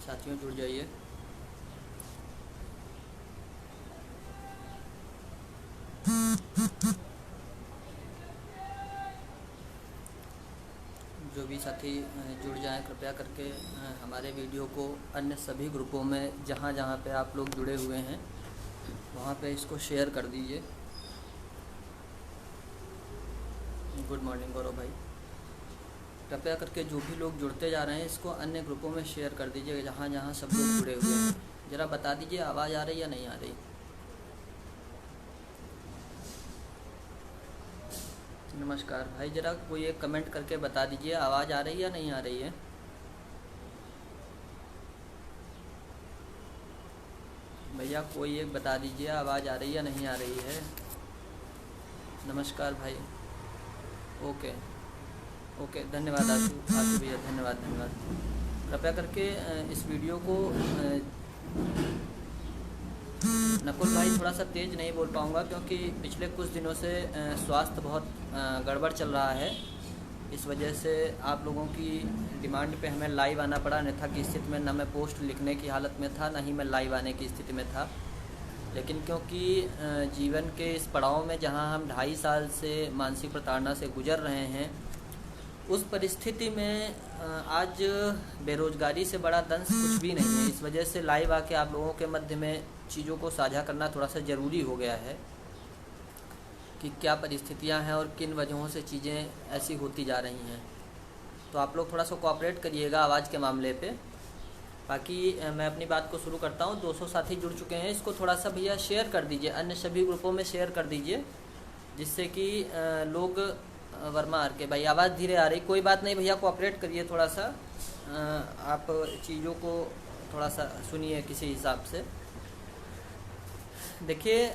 साथियों जुड़ जाइए। जो भी साथी जुड़ जाएं कृपया करके हमारे वीडियो को अन्य सभी ग्रुपों में जहाँ जहाँ पे आप लोग जुड़े हुए हैं वहाँ पे इसको शेयर कर दीजिए। गुड मॉर्निंग गौरव भाई। कृपया करके जो भी लोग जुड़ते जा रहे हैं इसको अन्य ग्रुपों में शेयर कर दीजिए जहाँ जहाँ सब लोग जुड़े हुए हैं। ज़रा बता दीजिए आवाज़ आ रही या नहीं आ रही। नमस्कार भाई, ज़रा कोई एक कमेंट करके बता दीजिए आवाज़ आ रही या नहीं आ रही है। भैया कोई एक बता दीजिए आवाज़ आ रही या नहीं आ रही है। नमस्कार भाई। ओके ओके, धन्यवाद आशु भैया, धन्यवाद धन्यवाद। कृपया करके इस वीडियो को नकुल भाई थोड़ा सा तेज़ नहीं बोल पाऊँगा क्योंकि पिछले कुछ दिनों से स्वास्थ्य बहुत गड़बड़ चल रहा है। इस वजह से आप लोगों की डिमांड पे हमें लाइव आना पड़ा, अन्यथा की स्थिति में ना मैं पोस्ट लिखने की हालत में था, ना ही मैं लाइव आने की स्थिति में था। लेकिन क्योंकि जीवन के इस पड़ाव में जहां हम 2.5 साल से मानसिक प्रताड़ना से गुजर रहे हैं, उस परिस्थिति में आज बेरोज़गारी से बड़ा दंश कुछ भी नहीं है। इस वजह से लाइव आके आप लोगों के मध्य में चीज़ों को साझा करना थोड़ा सा ज़रूरी हो गया है कि क्या परिस्थितियां हैं और किन वजहों से चीज़ें ऐसी होती जा रही हैं। तो आप लोग थोड़ा सा कोऑपरेट करिएगा आवाज़ के मामले पे। बाकी मैं अपनी बात को शुरू करता हूँ। 200 साथी जुड़ चुके हैं, इसको थोड़ा सा भैया शेयर कर दीजिए, अन्य सभी ग्रुपों में शेयर कर दीजिए, जिससे कि लोग वर्मा आर के भाई आवाज़ धीरे आ रही, कोई बात नहीं भैया, कोऑपरेट करिए थोड़ा सा। आप चीज़ों को थोड़ा सा सुनिए किसी हिसाब से। देखिए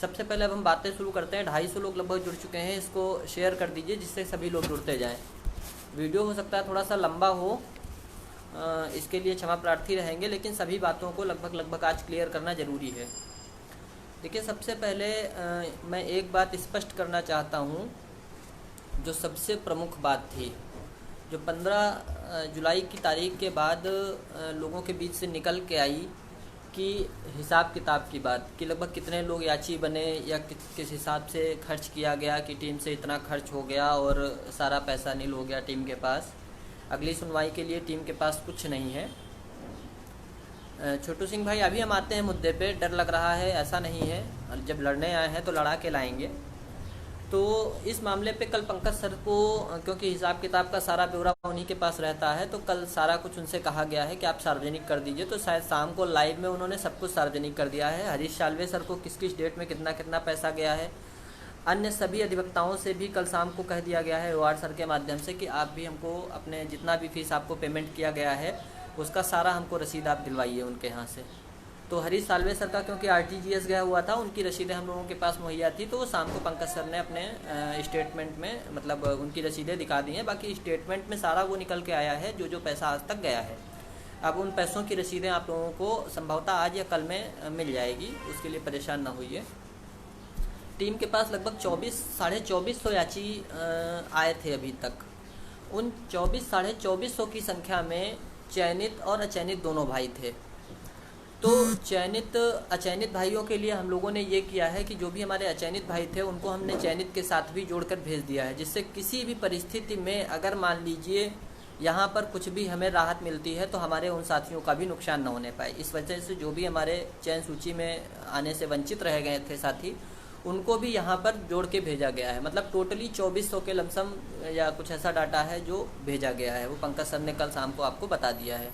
सबसे पहले अब हम बातें शुरू करते हैं। 250 लोग लगभग जुड़ चुके हैं, इसको शेयर कर दीजिए जिससे सभी लोग जुड़ते जाएं। वीडियो हो सकता है थोड़ा सा लंबा हो, इसके लिए क्षमा प्रार्थी रहेंगे, लेकिन सभी बातों को लगभग आज क्लियर करना ज़रूरी है। देखिए सबसे पहले मैं एक बात स्पष्ट करना चाहता हूँ, जो सबसे प्रमुख बात थी, जो 15 जुलाई की तारीख के बाद लोगों के बीच से निकल के आई कि हिसाब किताब की बात, कि लगभग कितने लोग याची बने या किस हिसाब से खर्च किया गया कि टीम से इतना खर्च हो गया और सारा पैसा नील हो गया टीम के पास। अगली सुनवाई के लिए टीम के पास कुछ नहीं है। छोटू सिंह भाई अभी हम आते हैं मुद्दे पे। डर लग रहा है ऐसा नहीं है, जब लड़ने आए हैं तो लड़ा के लाएंगे। तो इस मामले पे कल पंकज सर को, क्योंकि हिसाब किताब का सारा ब्यौरा उन्हीं के पास रहता है, तो कल सारा कुछ उनसे कहा गया है कि आप सार्वजनिक कर दीजिए। तो शायद शाम को लाइव में उन्होंने सब कुछ सार्वजनिक कर दिया है। हरीश साल्वे सर को किस किस डेट में कितना कितना पैसा गया है, अन्य सभी अधिवक्ताओं से भी कल शाम को कह दिया गया है वार्ड सर के माध्यम से कि आप भी हमको अपने जितना भी फीस आपको पेमेंट किया गया है उसका सारा हमको रसीद आप दिलवाइए उनके यहाँ से। तो हरीश साल्वे सर का क्योंकि RTGS गया हुआ था, उनकी रसीदें हम लोगों के पास मुहैया थी, तो वो शाम को पंकज सर ने अपने स्टेटमेंट में, मतलब उनकी रसीदें दिखा दी हैं। बाकी स्टेटमेंट में सारा वो निकल के आया है जो पैसा आज तक गया है। अब उन पैसों की रसीदें आप लोगों को संभवतः आज या कल में मिल जाएगी, उसके लिए परेशान ना होइए। टीम के पास लगभग 24,500 याची आए थे अभी तक। उन 24,500 की संख्या में चयनित और अचयनित दोनों भाई थे। तो अचयनित भाइयों के लिए हम लोगों ने ये किया है कि जो भी हमारे अचयनित भाई थे उनको हमने चयनित के साथ भी जोड़कर भेज दिया है, जिससे किसी भी परिस्थिति में अगर मान लीजिए यहाँ पर कुछ भी हमें राहत मिलती है तो हमारे उन साथियों का भी नुकसान न होने पाए। इस वजह से जो भी हमारे चयन सूची में आने से वंचित रह गए थे साथी, उनको भी यहाँ पर जोड़ के भेजा गया है। मतलब टोटली 2400 के लमसम या कुछ ऐसा डाटा है जो भेजा गया है, वो पंकज सर ने कल शाम को आपको बता दिया है।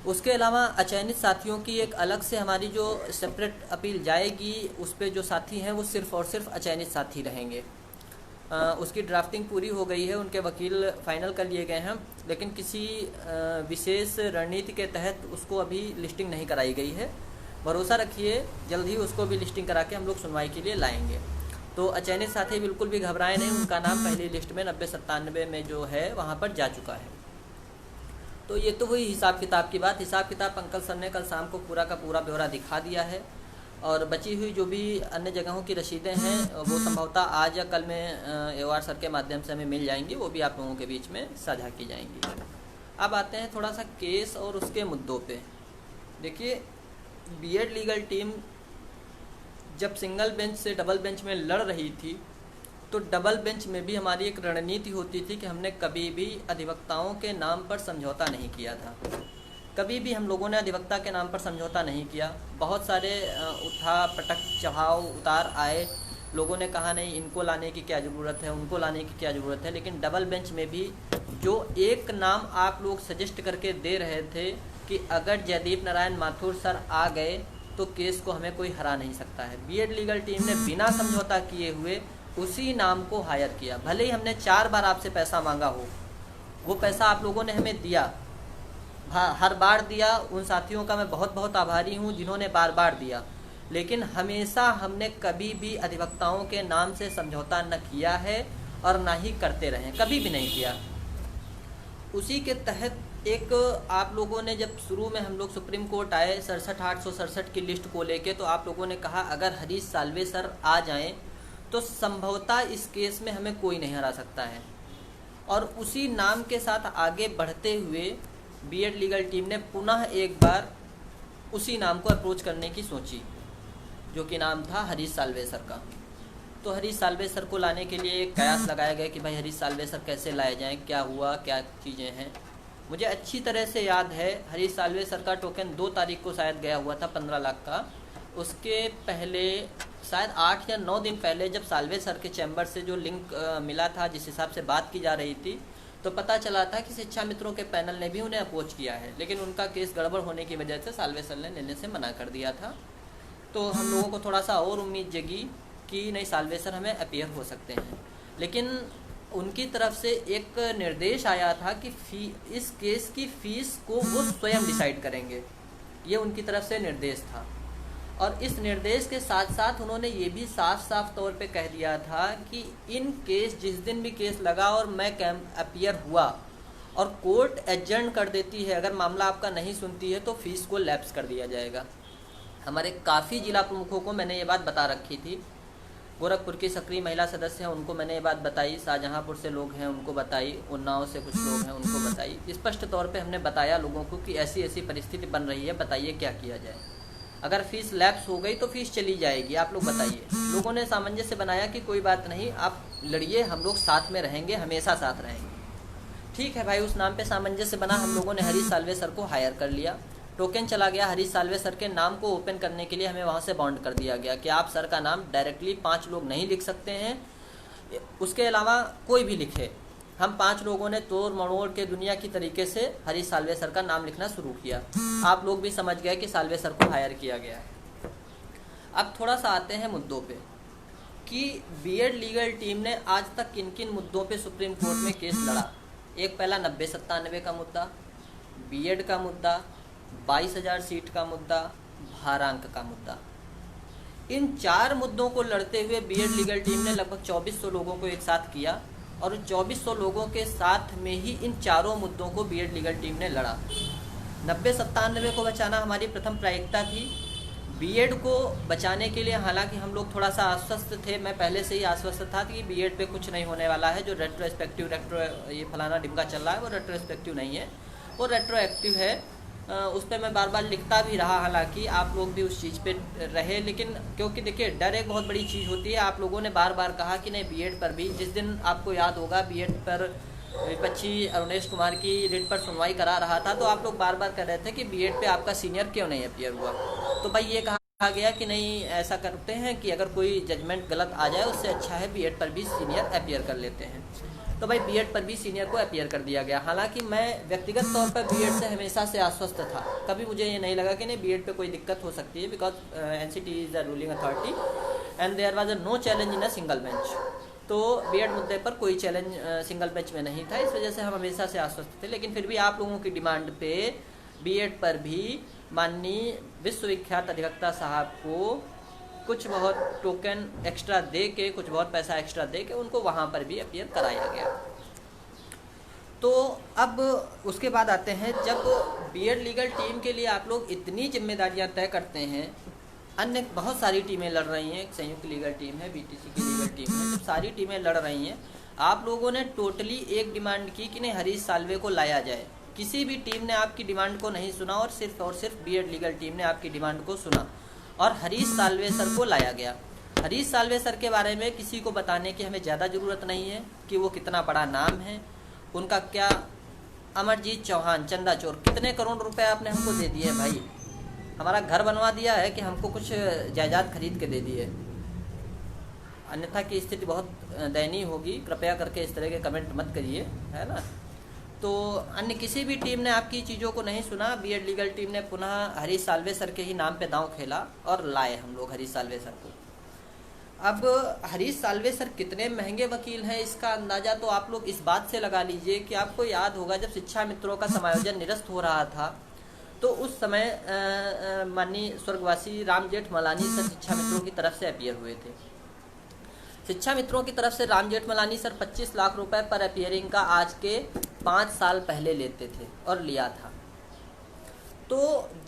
उसके अलावा अचयनित साथियों की एक अलग से हमारी जो सेपरेट अपील जाएगी, उस पर जो साथी हैं वो सिर्फ़ और सिर्फ अचयनित साथी रहेंगे। उसकी ड्राफ्टिंग पूरी हो गई है, उनके वकील फाइनल कर लिए गए हैं, लेकिन किसी विशेष रणनीति के तहत उसको अभी लिस्टिंग नहीं कराई गई है। भरोसा रखिए जल्द ही उसको भी लिस्टिंग करा के हम लोग सुनवाई के लिए लाएंगे। तो अचयनित साथी बिल्कुल भी घबराए नहीं, उनका नाम पहली लिस्ट में 90-97 में जो है वहाँ पर जा चुका है। तो ये तो हुई हिसाब किताब की बात। हिसाब किताब पंकज सर ने कल शाम को पूरा का पूरा ब्यौरा दिखा दिया है, और बची हुई जो भी अन्य जगहों की रसीदें हैं वो संभवतः आज या कल में एवार सर के माध्यम से हमें मिल जाएंगी, वो भी आप लोगों के बीच में साझा की जाएंगी। अब आते हैं थोड़ा सा केस और उसके मुद्दों पे। देखिए, बीएड लीगल टीम जब सिंगल बेंच से डबल बेंच में लड़ रही थी तो डबल बेंच में भी हमारी एक रणनीति होती थी कि हमने कभी भी अधिवक्ताओं के नाम पर समझौता नहीं किया था। कभी भी हम लोगों ने अधिवक्ता के नाम पर समझौता नहीं किया। बहुत सारे उठा पटक चढ़ाव उतार आए, लोगों ने कहा नहीं इनको लाने की क्या ज़रूरत है, उनको लाने की क्या ज़रूरत है, लेकिन डबल बेंच में भी जो एक नाम आप लोग सजेस्ट करके दे रहे थे कि अगर जयदीप नारायण माथुर सर आ गए तो केस को हमें कोई हरा नहीं सकता है, बीएड लीगल टीम ने बिना समझौता किए हुए उसी नाम को हायर किया। भले ही हमने 4 बार आपसे पैसा मांगा हो, वो पैसा आप लोगों ने हमें दिया, हर बार दिया। उन साथियों का मैं बहुत बहुत आभारी हूँ जिन्होंने बार बार दिया, लेकिन हमेशा हमने कभी भी अधिवक्ताओं के नाम से समझौता न किया है और ना ही करते रहे, कभी भी नहीं किया। उसी के तहत एक आप लोगों ने जब शुरू में हम लोग सुप्रीम कोर्ट आए 67,867 की लिस्ट को लेके, तो आप लोगों ने कहा अगर हरीश साल्वे सर आ जाएं तो संभवतः इस केस में हमें कोई नहीं हरा सकता है। और उसी नाम के साथ आगे बढ़ते हुए बीएड लीगल टीम ने पुनः एक बार उसी नाम को अप्रोच करने की सोची, जो कि नाम था हरीश साल्वे सर का। तो हरीश साल्वे सर को लाने के लिए एक कयास लगाया गया कि भाई हरीश साल्वे सर कैसे लाए जाएं, क्या हुआ, क्या चीज़ें हैं। मुझे अच्छी तरह से याद है हरीश साल्वे सर का टोकन 2 तारीख को शायद गया हुआ था 15 लाख का। उसके पहले शायद 8 या 9 दिन पहले जब साल्वे सर के चैम्बर से जो लिंक मिला था, जिस हिसाब से बात की जा रही थी, तो पता चला था कि शिक्षा मित्रों के पैनल ने भी उन्हें अप्रोच किया है, लेकिन उनका केस गड़बड़ होने की वजह से साल्वे सर ने लेने से मना कर दिया था। तो हम लोगों को थोड़ा सा और उम्मीद जगी कि नहीं साल्वे सर हमें अपीयर हो सकते हैं, लेकिन उनकी तरफ से एक निर्देश आया था कि इस केस की फ़ीस को वो स्वयं डिसाइड करेंगे, ये उनकी तरफ से निर्देश था। और इस निर्देश के साथ साथ उन्होंने ये भी साफ साफ तौर पे कह दिया था कि इन केस जिस दिन भी केस लगा और मैं अपीयर हुआ और कोर्ट एडजर्न कर देती है, अगर मामला आपका नहीं सुनती है तो फीस को लैप्स कर दिया जाएगा। हमारे काफ़ी जिला प्रमुखों को मैंने ये बात बता रखी थी। गोरखपुर की सक्रिय महिला सदस्य हैं, उनको मैंने ये बात बताई, शाहजहांपुर से लोग हैं उनको बताई, उन्नाव से कुछ लोग हैं उनको बताई। स्पष्ट तौर पे हमने बताया लोगों को कि ऐसी ऐसी परिस्थिति बन रही है, बताइए क्या किया जाए। अगर फ़ीस लैप्स हो गई तो फ़ीस चली जाएगी, आप लोग बताइए। लोगों ने सामंजस्य बनाया कि कोई बात नहीं, आप लड़िए, हम लोग साथ में रहेंगे, हमेशा साथ रहेंगे। ठीक है भाई, उस नाम पे सामंजस्य बना। हम लोगों ने हरीश साल्वे सर को हायर कर लिया, टोकन चला गया। हरीश साल्वे सर के नाम को ओपन करने के लिए हमें वहाँ से बाउंड कर दिया गया कि आप सर का नाम डायरेक्टली 5 लोग नहीं लिख सकते हैं, उसके अलावा कोई भी लिखे। हम 5 लोगों ने तोड़ मड़ोड़ के दुनिया की तरीके से हरीश साल्वे सर का नाम लिखना शुरू किया। आप लोग भी समझ गए कि साल्वे सर को हायर किया गया है। अब थोड़ा सा आते हैं मुद्दों पे कि बीएड लीगल टीम ने आज तक किन किन मुद्दों पे सुप्रीम कोर्ट में केस लड़ा। एक पहला 90-97 का मुद्दा, बीएड का मुद्दा, 22,000 सीट का मुद्दा, भारांक का मुद्दा। इन 4 मुद्दों को लड़ते हुए बीएड लीगल टीम ने लगभग 2400 लोगों को एक साथ किया और 2400 लोगों के साथ में ही इन चारों मुद्दों को बीएड लीगल टीम ने लड़ा। 90-97 को बचाना हमारी प्रथम प्राथमिकता थी। बीएड को बचाने के लिए हालांकि हम लोग थोड़ा सा आश्वस्त थे, मैं पहले से ही आश्वस्त था कि बीएड पे कुछ नहीं होने वाला है। जो रेट्रोस्पेक्टिव ये फलाना डिमका चल रहा है वो रेट्रोस्पेक्टिव नहीं है, वो रेट्रोएक्टिव है। उस पर मैं बार बार लिखता भी रहा, हालांकि आप लोग भी उस चीज़ पे रहे, लेकिन क्योंकि देखिए डर एक बहुत बड़ी चीज़ होती है। आप लोगों ने बार बार कहा कि नहीं बीएड पर भी, जिस दिन आपको याद होगा बीएड पर विपक्षी अरुणेश कुमार की रिट पर सुनवाई करा रहा था, तो आप लोग बार बार कह रहे थे कि बीएड पे आपका सीनियर क्यों नहीं अपीयर हुआ। तो भाई ये कहा गया कि नहीं, ऐसा करते हैं कि अगर कोई जजमेंट गलत आ जाए उससे अच्छा है बीएड पर भी सीनियर अपीयर कर लेते हैं। तो भाई बीएड पर भी सीनियर को अपीयर कर दिया गया। हालांकि मैं व्यक्तिगत तौर पर बीएड से हमेशा से आश्वस्त था, कभी मुझे ये नहीं लगा कि नहीं बीएड पे कोई दिक्कत हो सकती है, because NCT is the ruling authority and there was no challenge in a single bench. तो बीएड मुद्दे पर कोई चैलेंज सिंगल बेंच में नहीं था, इस वजह से हम हमेशा से आश्वस्त थे। लेकिन फिर भी आप लोगों की डिमांड पे बीएड पर भी माननीय विश्वविख्यात अधिवक्ता साहब को कुछ बहुत टोकन एक्स्ट्रा दे के, कुछ बहुत पैसा एक्स्ट्रा दे के उनको वहाँ पर भी अपीयर कराया गया। तो अब उसके बाद आते हैं, जब बीएड लीगल टीम के लिए आप लोग इतनी जिम्मेदारियां तय करते हैं, अन्य बहुत सारी टीमें लड़ रही हैं, एक संयुक्त लीगल टीम है, बीटीसी की लीगल टीम है, जब सारी टीमें लड़ रही हैं, आप लोगों ने टोटली एक डिमांड की कि नहीं हरीश साल्वे को लाया जाए। किसी भी टीम ने आपकी डिमांड को नहीं सुना और सिर्फ बीएड लीगल टीम ने आपकी डिमांड को सुना और हरीश साल्वे सर को लाया गया। हरीश साल्वे सर के बारे में किसी को बताने की हमें ज़्यादा ज़रूरत नहीं है कि वो कितना बड़ा नाम है, उनका क्या। अमरजीत चौहान चंदा चोर, कितने करोड़ रुपए आपने हमको दे दिए भाई, हमारा घर बनवा दिया है कि हमको कुछ जायदाद खरीद के दे दिए, अन्यथा की स्थिति बहुत दयनीय होगी। कृपया करके इस तरह के कमेंट मत करिए, है ना। तो अन्य किसी भी टीम ने आपकी चीज़ों को नहीं सुना। बीएड लीगल टीम ने पुनः हरीश साल्वे सर के ही नाम पे दांव खेला और लाए हम लोग हरीश साल्वे सर को। अब हरीश साल्वे सर कितने महंगे वकील हैं इसका अंदाज़ा तो आप लोग इस बात से लगा लीजिए कि आपको याद होगा जब शिक्षा मित्रों का समायोजन निरस्त हो रहा था तो उस समय माननीय स्वर्गवासी राम जेठमलानी सर शिक्षा मित्रों की तरफ से अपीयर हुए थे। शिक्षा मित्रों की तरफ से राम जेठमलानी सर 25 लाख रुपए पर अपीयरिंग का आज के 5 साल पहले लेते थे और लिया था। तो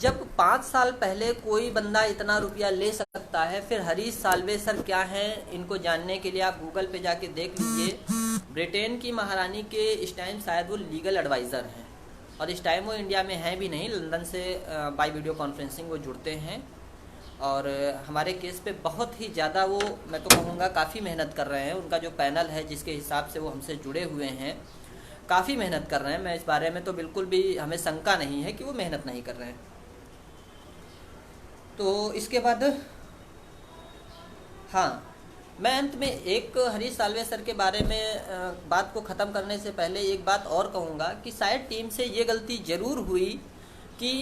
जब 5 साल पहले कोई बंदा इतना रुपया ले सकता है, फिर हरीश साल्वे सर क्या हैं इनको जानने के लिए आप गूगल पे जाके देख लीजिए। ब्रिटेन की महारानी के इस टाइम शायद वो लीगल एडवाइज़र हैं और इस टाइम वो इंडिया में हैं भी नहीं, लंदन से बाय वीडियो कॉन्फ्रेंसिंग वो जुड़ते हैं और हमारे केस पे बहुत ही ज़्यादा वो, मैं तो कहूँगा काफ़ी मेहनत कर रहे हैं। उनका जो पैनल है जिसके हिसाब से वो हमसे जुड़े हुए हैं काफ़ी मेहनत कर रहे हैं। मैं इस बारे में तो बिल्कुल भी हमें शंका नहीं है कि वो मेहनत नहीं कर रहे हैं। तो इसके बाद हाँ, मैं अंत में एक हरीश साल्वे सर के बारे में बात को ख़त्म करने से पहले एक बात और कहूँगा कि शायद टीम से ये गलती ज़रूर हुई कि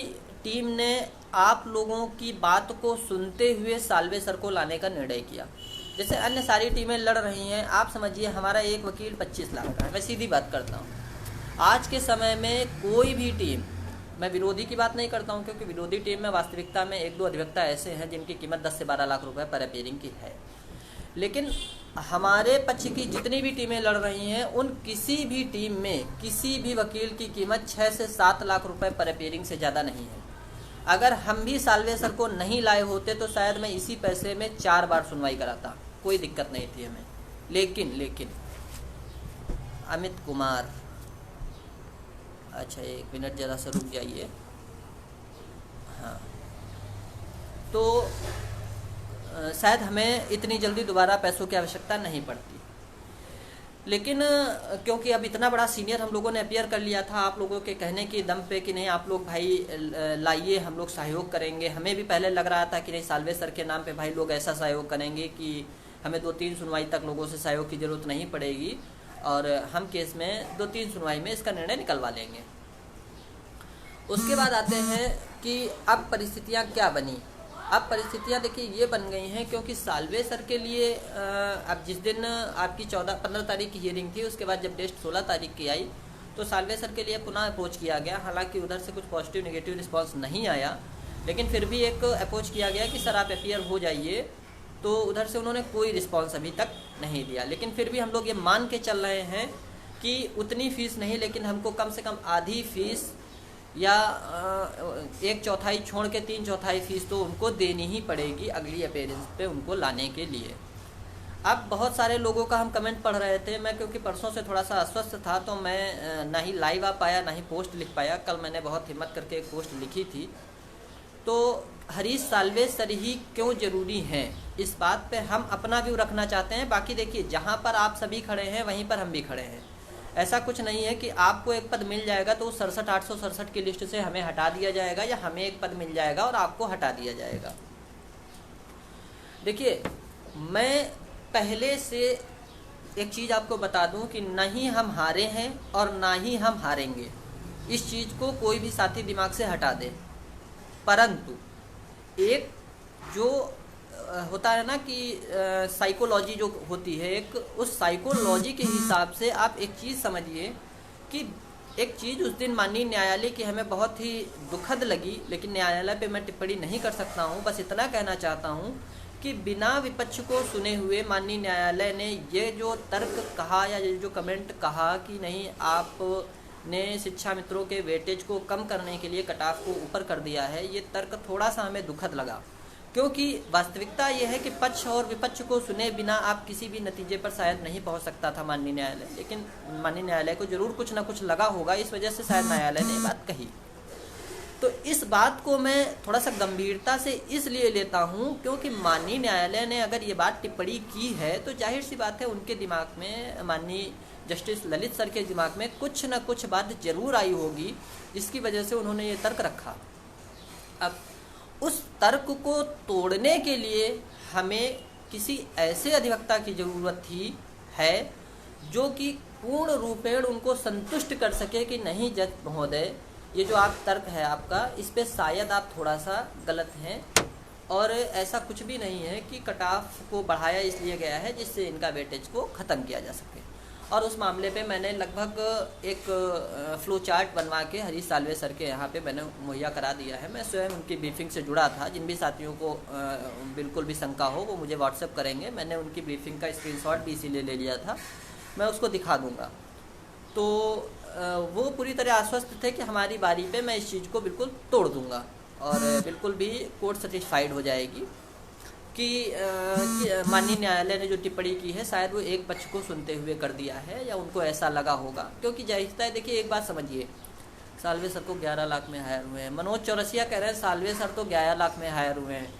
टीम ने आप लोगों की बात को सुनते हुए साल्वे सर को लाने का निर्णय किया। जैसे अन्य सारी टीमें लड़ रही हैं, आप समझिए हमारा एक वकील 25 लाख का है। मैं सीधी बात करता हूँ, आज के समय में कोई भी टीम, मैं विरोधी की बात नहीं करता हूँ क्योंकि विरोधी टीम में वास्तविकता में 1-2 अधिवक्ता ऐसे हैं जिनकी कीमत 10 से 12 लाख रुपए पर अपीयरिंग की है, लेकिन हमारे पक्ष की जितनी भी टीमें लड़ रही हैं उन किसी भी टीम में किसी भी वकील की कीमत 6 से 7 लाख रुपए पर अपीयरिंग से ज़्यादा नहीं है। अगर हम भी साल्वे सर को नहीं लाए होते तो शायद मैं इसी पैसे में 4 बार सुनवाई कराता, कोई दिक्कत नहीं थी हमें। लेकिन अमित कुमार, अच्छा 1 मिनट ज़रा सा रुक जाइए। हाँ, तो शायद हमें इतनी जल्दी दोबारा पैसों की आवश्यकता नहीं पड़ती, लेकिन क्योंकि अब इतना बड़ा सीनियर हम लोगों ने अपीयर कर लिया था आप लोगों के कहने की दम पे कि नहीं आप लोग भाई लाइए, हम लोग सहयोग करेंगे। हमें भी पहले लग रहा था कि नहीं साल्वे सर के नाम पे भाई लोग ऐसा सहयोग करेंगे कि हमें 2-3 सुनवाई तक लोगों से सहयोग की ज़रूरत नहीं पड़ेगी और हम केस में 2-3 सुनवाई में इसका निर्णय निकलवा लेंगे। उसके बाद आते हैं कि अब परिस्थितियाँ क्या बनी। अब परिस्थितियाँ देखिए ये बन गई हैं क्योंकि साल्वे सर के लिए अब जिस दिन आपकी 15 तारीख की हियरिंग थी, उसके बाद जब डेट 16 तारीख की आई तो साल्वे सर के लिए पुनः अप्रोच किया गया। हालांकि उधर से कुछ पॉजिटिव नेगेटिव रिस्पांस नहीं आया, लेकिन फिर भी एक अप्रोच किया गया कि सर आप अपीयर हो जाइए, तो उधर से उन्होंने कोई रिस्पॉन्स अभी तक नहीं दिया। लेकिन फिर भी हम लोग ये मान के चल रहे हैं कि उतनी फ़ीस नहीं, लेकिन हमको कम से कम आधी फ़ीस या 1/4 छोड़ के 3/4 फीस तो उनको देनी ही पड़ेगी अगली अपीयरेंस पे उनको लाने के लिए। अब बहुत सारे लोगों का हम कमेंट पढ़ रहे थे, मैं क्योंकि परसों से थोड़ा सा अस्वस्थ था तो मैं ना ही लाइव आ पाया ना ही पोस्ट लिख पाया। कल मैंने बहुत हिम्मत करके एक पोस्ट लिखी थी। तो हरीश साल्वे सर ही क्यों ज़रूरी हैं, इस बात पे हम अपना व्यू रखना चाहते हैं। बाकी देखिए जहाँ पर आप सभी खड़े हैं वहीं पर हम भी खड़े हैं। ऐसा कुछ नहीं है कि आपको एक पद मिल जाएगा तो 67,867 की लिस्ट से हमें हटा दिया जाएगा या हमें एक पद मिल जाएगा और आपको हटा दिया जाएगा। देखिए मैं पहले से एक चीज़ आपको बता दूं कि ना ही हम हारे हैं और ना ही हम हारेंगे, इस चीज़ को कोई भी साथी दिमाग से हटा दे। परंतु एक जो होता है ना कि साइकोलॉजी जो होती है एक, उस साइकोलॉजी के हिसाब से आप एक चीज़ समझिए कि एक चीज़ उस दिन माननीय न्यायालय की हमें बहुत ही दुखद लगी, लेकिन न्यायालय पे मैं टिप्पणी नहीं कर सकता हूँ। बस इतना कहना चाहता हूँ कि बिना विपक्ष को सुने हुए माननीय न्यायालय ने ये जो तर्क कहा या ये जो कमेंट कहा कि नहीं आपने शिक्षा मित्रों के वेटेज को कम करने के लिए कट ऑफ को ऊपर कर दिया है, ये तर्क थोड़ा सा हमें दुखद लगा। क्योंकि वास्तविकता यह है कि पक्ष और विपक्ष को सुने बिना आप किसी भी नतीजे पर शायद नहीं पहुंच सकता था माननीय न्यायालय, लेकिन माननीय न्यायालय को जरूर कुछ ना कुछ लगा होगा, इस वजह से शायद न्यायालय ने बात कही। तो इस बात को मैं थोड़ा सा गंभीरता से इसलिए लेता हूं क्योंकि माननीय न्यायालय ने अगर ये बात टिप्पणी की है तो जाहिर सी बात है उनके दिमाग में, माननीय जस्टिस ललित सर के दिमाग में कुछ ना कुछ बात जरूर आई होगी जिसकी वजह से उन्होंने ये तर्क रखा। अब उस तर्क को तोड़ने के लिए हमें किसी ऐसे अधिवक्ता की ज़रूरत थी है जो कि पूर्ण रूपेण उनको संतुष्ट कर सके कि नहीं जज महोदय, ये जो आप तर्क है आपका, इस पे शायद आप थोड़ा सा गलत हैं और ऐसा कुछ भी नहीं है कि कट ऑफ को बढ़ाया इसलिए गया है जिससे इनका वेटेज को ख़त्म किया जा सके। और उस मामले पे मैंने लगभग एक फ्लो चार्ट बनवा के हरीश साल्वे सर के यहाँ पे मैंने मुहैया करा दिया है। मैं स्वयं उनकी ब्रीफिंग से जुड़ा था। जिन भी साथियों को बिल्कुल भी शंका हो वो मुझे व्हाट्सएप करेंगे। मैंने उनकी ब्रीफिंग का स्क्रीनशॉट भी इसीलिए ले लिया था, मैं उसको दिखा दूँगा। तो वो पूरी तरह आश्वस्त थे कि हमारी बारी पे मैं इस चीज़ को बिल्कुल तोड़ दूँगा और बिल्कुल भी कोर्ट सेटिस्फाइड हो जाएगी कि माननीय न्यायालय ने जो टिप्पणी की है शायद वो एक पक्ष को सुनते हुए कर दिया है या उनको ऐसा लगा होगा। क्योंकि जाहिर है, देखिए एक बात समझिए, साल्वे सर को 11 लाख में हायर हुए हैं। मनोज चौरसिया कह रहे हैं साल्वे सर तो 11 लाख में हायर हुए हैं।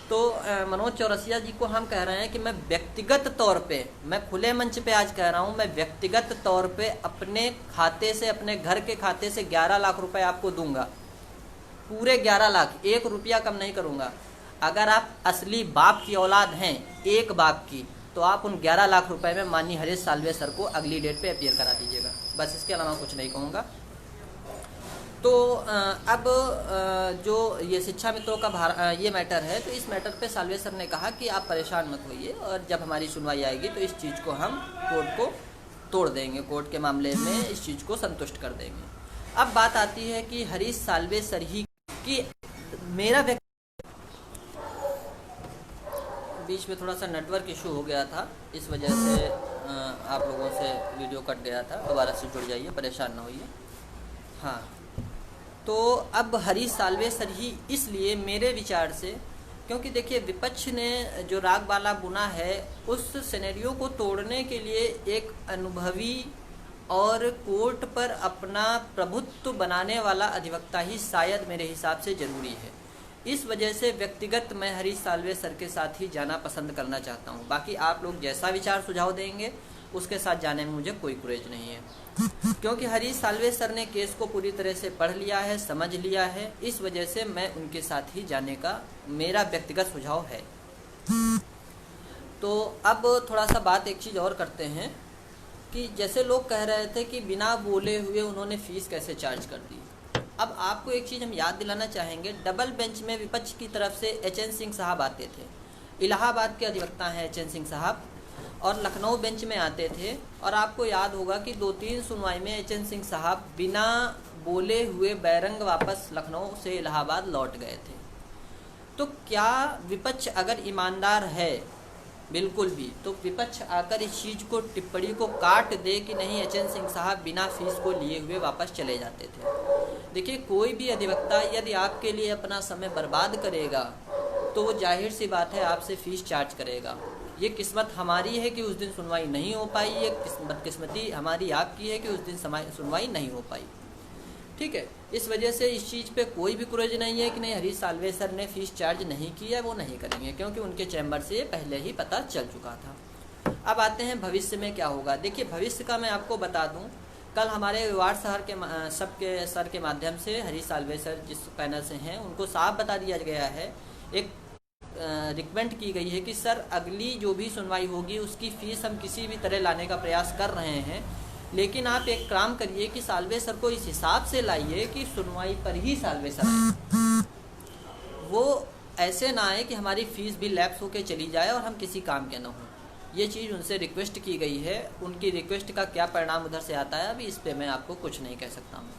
तो मनोज चौरसिया जी को हम कह रहे हैं कि मैं व्यक्तिगत तौर पे, मैं खुले मंच पे आज कह रहा हूँ, मैं व्यक्तिगत तौर पे अपने खाते से, अपने घर के खाते से 11 लाख रुपए आपको दूंगा, पूरे 11 लाख, 1 रुपया कम नहीं करूँगा। अगर आप असली बाप की औलाद हैं, एक बाप की, तो आप उन 11 लाख रुपए में माननीय हरीश साल्वे सर को अगली डेट पे अपीयर करा दीजिएगा। बस इसके अलावा कुछ नहीं कहूँगा। तो अब जो ये शिक्षा मित्रों का ये मैटर है, तो इस मैटर पे साल्वे सर ने कहा कि आप परेशान मत होइए और जब हमारी सुनवाई आएगी तो इस चीज़ को हम कोर्ट को तोड़ देंगे, कोर्ट के मामले में इस चीज़ को संतुष्ट कर देंगे। अब बात आती है कि हरीश साल्वे सर ही की, मेरा बीच में थोड़ा सा नेटवर्क इशू हो गया था, इस वजह से आप लोगों से वीडियो कट गया था। दोबारा से जुड़ जाइए, परेशान ना होइए। हाँ, तो अब हरीश साल्वे सर ही इसलिए मेरे विचार से, क्योंकि देखिए विपक्ष ने जो रागबाला बुना है उस सिनेरियो को तोड़ने के लिए एक अनुभवी और कोर्ट पर अपना प्रभुत्व बनाने वाला अधिवक्ता ही शायद मेरे हिसाब से ज़रूरी है। इस वजह से व्यक्तिगत मैं हरीश साल्वे सर के साथ ही जाना पसंद करना चाहता हूं। बाकी आप लोग जैसा विचार सुझाव देंगे उसके साथ जाने में मुझे कोई गुरेज नहीं है, क्योंकि हरीश साल्वे सर ने केस को पूरी तरह से पढ़ लिया है, समझ लिया है। इस वजह से मैं उनके साथ ही जाने का मेरा व्यक्तिगत सुझाव है। तो अब थोड़ा सा बात एक चीज़ और करते हैं कि जैसे लोग कह रहे थे कि बिना बोले हुए उन्होंने फीस कैसे चार्ज कर दी। अब आपको एक चीज़ हम याद दिलाना चाहेंगे, डबल बेंच में विपक्ष की तरफ से एच.एन. सिंह साहब आते थे, इलाहाबाद के अधिवक्ता हैं एच.एन. सिंह साहब, और लखनऊ बेंच में आते थे। और आपको याद होगा कि 2-3 सुनवाई में एच.एन. सिंह साहब बिना बोले हुए बैरंग वापस लखनऊ से इलाहाबाद लौट गए थे। तो क्या विपक्ष अगर ईमानदार है बिल्कुल भी, तो विपक्ष आकर इस चीज़ को, टिप्पणी को काट दे कि नहीं एच.एन. सिंह साहब बिना फीस को लिए हुए वापस चले जाते थे। देखिए कोई भी अधिवक्ता यदि आपके लिए अपना समय बर्बाद करेगा तो वो जाहिर सी बात है आपसे फ़ीस चार्ज करेगा। ये किस्मत हमारी है कि उस दिन सुनवाई नहीं हो पाई, ये बदकिस्मती हमारी आपकी है कि उस दिन सुनवाई नहीं हो पाई। ठीक है, इस वजह से इस चीज़ पे कोई भी कुरेज नहीं है कि नहीं हरीश साल्वे सर ने फ़ीस चार्ज नहीं किया, वो नहीं करेंगे, क्योंकि उनके चैम्बर से पहले ही पता चल चुका था। अब आते हैं भविष्य में क्या होगा। देखिए भविष्य का मैं आपको बता दूं, कल हमारे विवाद सर के माध्यम से हरीश साल्वे सर जिस पैनल से हैं उनको साफ बता दिया गया है, एक रिकमेंड की गई है कि सर अगली जो भी सुनवाई होगी उसकी फ़ीस हम किसी भी तरह लाने का प्रयास कर रहे हैं, लेकिन आप एक काम करिए कि साल्वे सर को इस हिसाब से लाइए कि सुनवाई पर ही साल्वे सर आए, वो ऐसे ना आए कि हमारी फ़ीस भी लैप्स होकर चली जाए और हम किसी काम के ना हों। ये चीज़ उनसे रिक्वेस्ट की गई है। उनकी रिक्वेस्ट का क्या परिणाम उधर से आता है अभी इस पे मैं आपको कुछ नहीं कह सकता हूँ।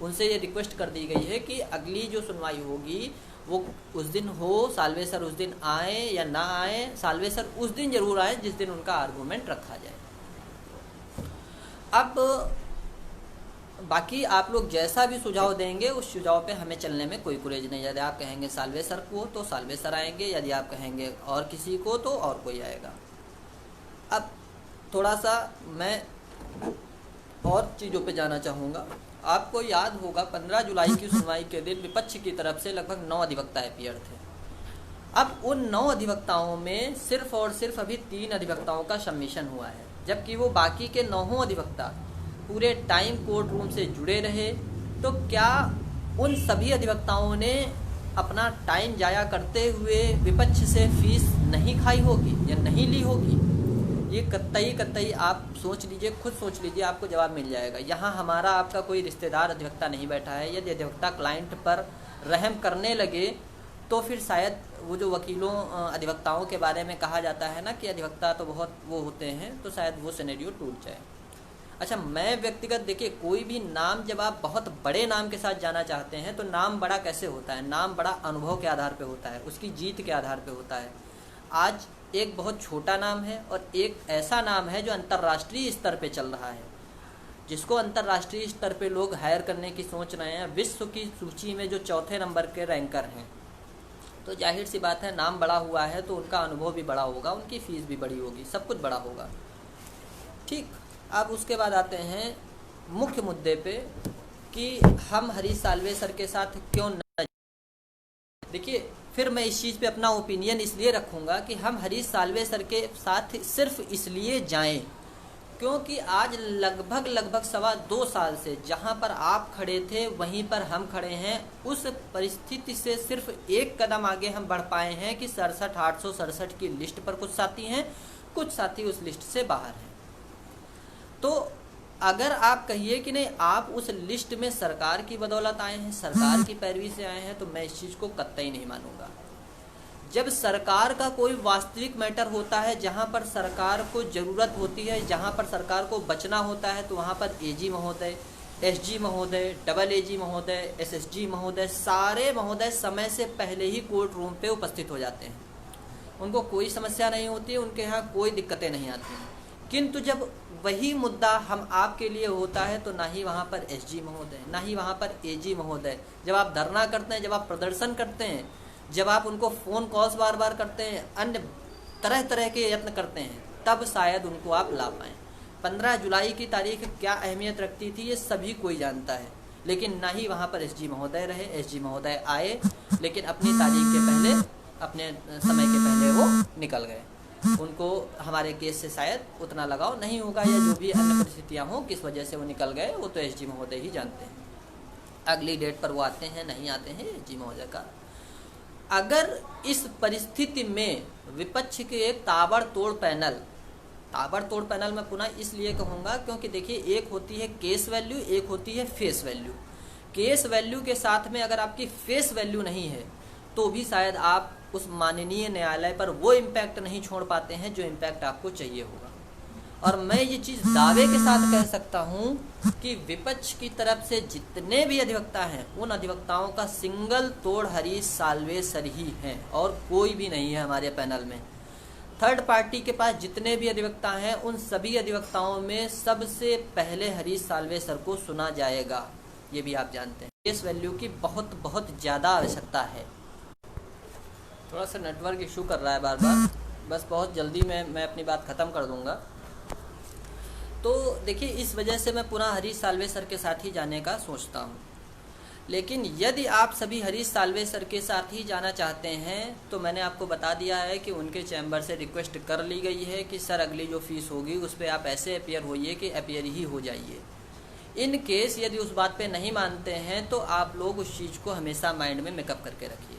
उनसे ये रिक्वेस्ट कर दी गई है कि अगली जो सुनवाई होगी वो उस दिन हो, साल्वे सर उस दिन आए या ना आए, साल्वे सर उस दिन ज़रूर आए जिस दिन उनका आर्गूमेंट रखा जाए। अब बाकी आप लोग जैसा भी सुझाव देंगे उस सुझाव पे हमें चलने में कोई गुरेज नहीं। यदि आप कहेंगे साल्वे सर को तो साल्वे सर आएंगे, यदि आप कहेंगे और किसी को तो और कोई आएगा। अब थोड़ा सा मैं और चीज़ों पे जाना चाहूँगा। आपको याद होगा 15 जुलाई की सुनवाई के दिन विपक्ष की तरफ से लगभग 9 अधिवक्ता अपीयर थे। अब उन 9 अधिवक्ताओं में सिर्फ और सिर्फ अभी 3 अधिवक्ताओं का सबमिशन हुआ है, जबकि वो बाकी के 9 अधिवक्ता पूरे टाइम कोर्ट रूम से जुड़े रहे। तो क्या उन सभी अधिवक्ताओं ने अपना टाइम जाया करते हुए विपक्ष से फीस नहीं खाई होगी या नहीं ली होगी? ये कतई आप सोच लीजिए, खुद सोच लीजिए, आपको जवाब मिल जाएगा। यहाँ हमारा आपका कोई रिश्तेदार अधिवक्ता नहीं बैठा है। यदि अधिवक्ता क्लाइंट पर रहम करने लगे तो फिर शायद वो जो वकीलों अधिवक्ताओं के बारे में कहा जाता है ना कि अधिवक्ता तो बहुत वो होते हैं, तो शायद वो सिनेरियो टूट जाए। अच्छा, मैं व्यक्तिगत देखिए, कोई भी नाम जब आप बहुत बड़े नाम के साथ जाना चाहते हैं तो नाम बड़ा कैसे होता है? नाम बड़ा अनुभव के आधार पे होता है, उसकी जीत के आधार पे होता है। आज एक बहुत छोटा नाम है और एक ऐसा नाम है जो अंतर्राष्ट्रीय स्तर पे चल रहा है, जिसको अंतर्राष्ट्रीय स्तर पे लोग हायर करने की सोच रहे हैं। विश्व की सूची में जो 4थे नंबर के रैंकर हैं, तो जाहिर सी बात है नाम बड़ा हुआ है तो उनका अनुभव भी बड़ा होगा, उनकी फ़ीस भी बड़ी होगी, सब कुछ बड़ा होगा। ठीक, अब उसके बाद आते हैं मुख्य मुद्दे पे कि हम हरीश साल्वे सर के साथ क्यों न। देखिए, फिर मैं इस चीज़ पे अपना ओपिनियन इसलिए रखूँगा कि हम हरीश साल्वे सर के साथ सिर्फ इसलिए जाएं क्योंकि आज लगभग 2.25 साल से जहां पर आप खड़े थे वहीं पर हम खड़े हैं। उस परिस्थिति से सिर्फ एक कदम आगे हम बढ़ पाए हैं कि 867 की लिस्ट पर कुछ साथी हैं, कुछ साथी उस लिस्ट से बाहर हैं। तो अगर आप कहिए कि नहीं आप उस लिस्ट में सरकार की बदौलत आए हैं, सरकार की पैरवी से आए हैं, तो मैं इस चीज़ को कतई नहीं मानूंगा। जब सरकार का कोई वास्तविक मैटर होता है, जहां पर सरकार को ज़रूरत होती है, जहां पर सरकार को बचना होता है, तो वहां पर एजी महोदय, एसजी महोदय, डबल एजी महोदय, एसएसजी महोदय, सारे महोदय समय से पहले ही कोर्ट रूम पे उपस्थित हो जाते हैं। उनको कोई समस्या नहीं होती है, उनके यहाँ कोई दिक्कतें नहीं आती हैं। किंतु जब वही मुद्दा हम आपके लिए होता है तो ना ही वहाँ पर एसजी महोदय, ना ही वहाँ पर एजी महोदय, जब आप धरना करते हैं, जब आप प्रदर्शन करते हैं, जब आप उनको फ़ोन कॉल्स बार बार करते हैं, अन्य तरह तरह के यत्न करते हैं, तब शायद उनको आप ला पाएँ। 15 जुलाई की तारीख क्या अहमियत रखती थी ये सभी कोई जानता है, लेकिन ना ही वहाँ पर एसजी महोदय रहे। एसजी महोदय आए लेकिन अपनी तारीख के पहले, अपने समय के पहले वो निकल गए। उनको हमारे केस से शायद उतना लगाव नहीं होगा या जो भी अन्य परिस्थितियाँ हों किस वजह से वो निकल गए, वो तो एसजी महोदय ही जानते हैं। अगली डेट पर वो आते हैं नहीं आते हैं एसजी महोदय का। अगर इस परिस्थिति में विपक्ष के एक ताबड़तोड़ पैनल मैं पुनः इसलिए कहूँगा क्योंकि देखिए, एक होती है केस वैल्यू, एक होती है फेस वैल्यू। केस वैल्यू के साथ में अगर आपकी फेस वैल्यू नहीं है तो भी शायद आप उस माननीय न्यायालय पर वो इम्पैक्ट नहीं छोड़ पाते हैं जो इम्पैक्ट आपको चाहिए होगा। और मैं ये चीज़ दावे के साथ कह सकता हूँ कि विपक्ष की तरफ से जितने भी अधिवक्ता हैं, उन अधिवक्ताओं का सिंगल तोड़ हरीश साल्वे सर ही हैं और कोई भी नहीं है हमारे पैनल में। थर्ड पार्टी के पास जितने भी अधिवक्ता हैं, उन सभी अधिवक्ताओं में सबसे पहले हरीश साल्वे सर को सुना जाएगा, ये भी आप जानते हैं। केस वैल्यू की बहुत बहुत ज़्यादा आवश्यकता है। थोड़ा सा नेटवर्क इशू कर रहा है बार बार, बस बहुत जल्दी मैं अपनी बात ख़त्म कर दूंगा। तो देखिए, इस वजह से मैं पुनः हरीश साल्वे सर के साथ ही जाने का सोचता हूँ। लेकिन यदि आप सभी हरीश साल्वे सर के साथ ही जाना चाहते हैं तो मैंने आपको बता दिया है कि उनके चैम्बर से रिक्वेस्ट कर ली गई है कि सर अगली जो फीस होगी उस पर आप ऐसे अपीयर होइए कि अपीयर ही हो जाइए। इन केस यदि उस बात पे नहीं मानते हैं तो आप लोग उस चीज़ को हमेशा माइंड में मेकअप करके रखिए।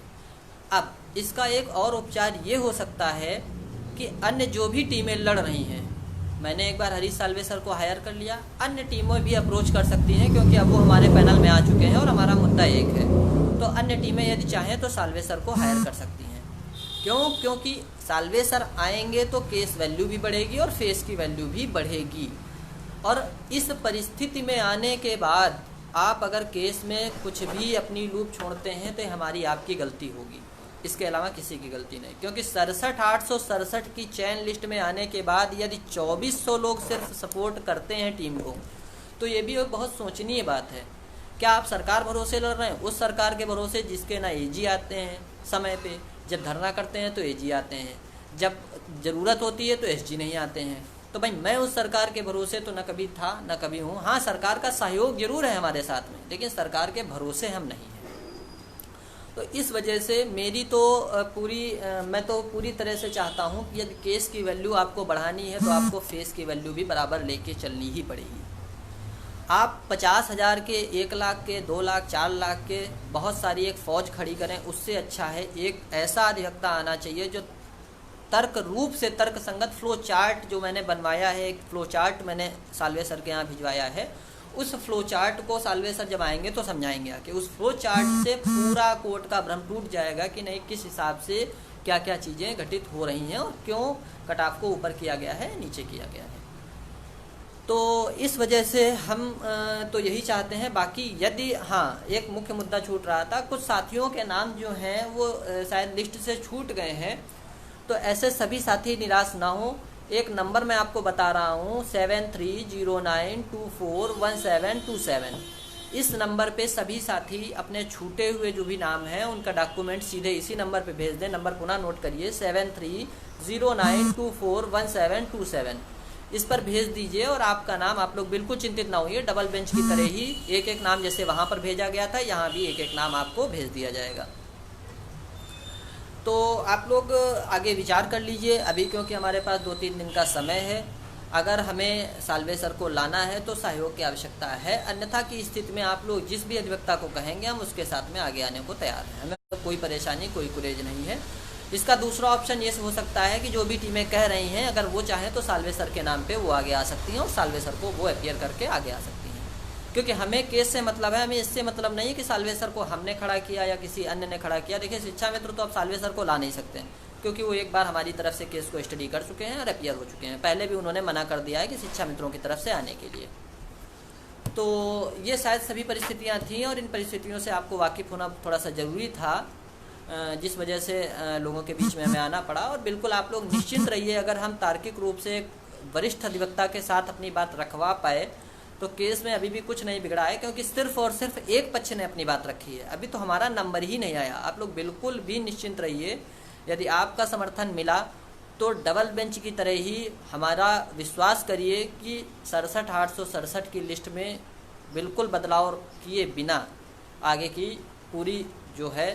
अब इसका एक और उपचार ये हो सकता है कि अन्य जो भी टीमें लड़ रही हैं, मैंने एक बार हरीश साल्वे सर को हायर कर लिया, अन्य टीमें भी अप्रोच कर सकती हैं क्योंकि अब वो हमारे पैनल में आ चुके हैं और हमारा मुद्दा एक है। तो अन्य टीमें यदि चाहें तो साल्वे सर को हायर कर सकती हैं। क्यों? क्योंकि साल्वे सर आएंगे तो केस वैल्यू भी बढ़ेगी और फेस की वैल्यू भी बढ़ेगी। और इस परिस्थिति में आने के बाद आप अगर केस में कुछ भी अपनी लूप छोड़ते हैं तो हमारी आपकी गलती होगी, इसके अलावा किसी की गलती नहीं। क्योंकि 67,867 की चैन लिस्ट में आने के बाद यदि 2400 लोग सिर्फ सपोर्ट करते हैं टीम को, तो ये भी एक बहुत सोचनीय बात है। क्या आप सरकार भरोसे लड़ रहे हैं, उस सरकार के भरोसे जिसके ना एजी आते हैं समय पे, जब धरना करते हैं तो एजी आते हैं, जब ज़रूरत होती है तो एसजी नहीं आते हैं। तो भाई मैं उस सरकार के भरोसे तो न कभी था न कभी हूँ। हाँ, सरकार का सहयोग जरूर है हमारे साथ में, लेकिन सरकार के भरोसे हम नहीं हैं। तो इस वजह से मेरी तो मैं तो पूरी तरह से चाहता हूँ कि यदि केस की वैल्यू आपको बढ़ानी है तो आपको फेस की वैल्यू भी बराबर लेके चलनी ही पड़ेगी। आप 50,000 के, 1 लाख के, 2 लाख, 4 लाख के बहुत सारी एक फ़ौज खड़ी करें, उससे अच्छा है एक ऐसा अधिवक्ता आना चाहिए जो तर्क रूप से तर्क संगत फ्लो चार्ट जो मैंने बनवाया है, एक फ्लो चार्ट मैंने साल्वे सर के यहाँ भिजवाया है, उस फ्लो चार्ट को साल्वे सर जब आएंगे तो समझाएंगे कि उस फ्लो चार्ट से पूरा कोर्ट का भ्रम टूट जाएगा कि नहीं, किस हिसाब से क्या क्या चीज़ें घटित हो रही हैं और क्यों कट ऑफ को ऊपर किया गया है, नीचे किया गया है। तो इस वजह से हम तो यही चाहते हैं। बाकी यदि हाँ, एक मुख्य मुद्दा छूट रहा था, कुछ साथियों के नाम जो हैं वो शायद लिस्ट से छूट गए हैं, तो ऐसे सभी साथी निराश ना हो। एक नंबर मैं आपको बता रहा हूँ 7309241727। इस नंबर पे सभी साथी अपने छूटे हुए जो भी नाम हैं उनका डॉक्यूमेंट सीधे इसी नंबर पे भेज दें। नंबर पुनः नोट करिए 7309241727। इस पर भेज दीजिए और आपका नाम, आप लोग बिल्कुल चिंतित ना होइए, डबल बेंच की तरह ही एक एक नाम जैसे वहाँ पर भेजा गया था, यहाँ भी एक एक नाम आपको भेज दिया जाएगा। तो आप लोग आगे विचार कर लीजिए अभी, क्योंकि हमारे पास 2-3 दिन का समय है। अगर हमें साल्वे सर को लाना है तो सहयोग की आवश्यकता है, अन्यथा की स्थिति में आप लोग जिस भी अधिवक्ता को कहेंगे हम उसके साथ में आगे आने को तैयार हैं। हमें कोई परेशानी, कोई कुरेज नहीं है। इसका दूसरा ऑप्शन ये हो सकता है कि जो भी टीमें कह रही हैं, अगर वो चाहें तो साल्वे सर के नाम पे वो आगे आ सकती हैं और साल्वे सर को वो अपीयर करके आगे आ सकती हैं। क्योंकि हमें केस से मतलब है, हमें इससे मतलब नहीं है कि साल्वे सर को हमने खड़ा किया या किसी अन्य ने खड़ा किया। देखिए, शिक्षा मित्र तो अब साल्वे सर को ला नहीं सकते हैं, क्योंकि वो एक बार हमारी तरफ से केस को स्टडी कर चुके हैं और अपीयर हो चुके हैं। पहले भी उन्होंने मना कर दिया है कि शिक्षा मित्रों की तरफ से आने के लिए। तो ये शायद सभी परिस्थितियाँ थीं और इन परिस्थितियों से आपको वाकिफ़ होना थोड़ा सा ज़रूरी था, जिस वजह से लोगों के बीच में हमें आना पड़ा। और बिल्कुल आप लोग निश्चिंत रहिए, अगर हम तार्किक रूप से एक वरिष्ठ अधिवक्ता के साथ अपनी बात रखवा पाए तो केस में अभी भी कुछ नहीं बिगड़ा है, क्योंकि सिर्फ और सिर्फ एक पक्ष ने अपनी बात रखी है। अभी तो हमारा नंबर ही नहीं आया। आप लोग बिल्कुल भी निश्चिंत रहिए, यदि आपका समर्थन मिला तो डबल बेंच की तरह ही हमारा विश्वास करिए कि 67,867 की लिस्ट में बिल्कुल बदलाव किए बिना आगे की पूरी जो है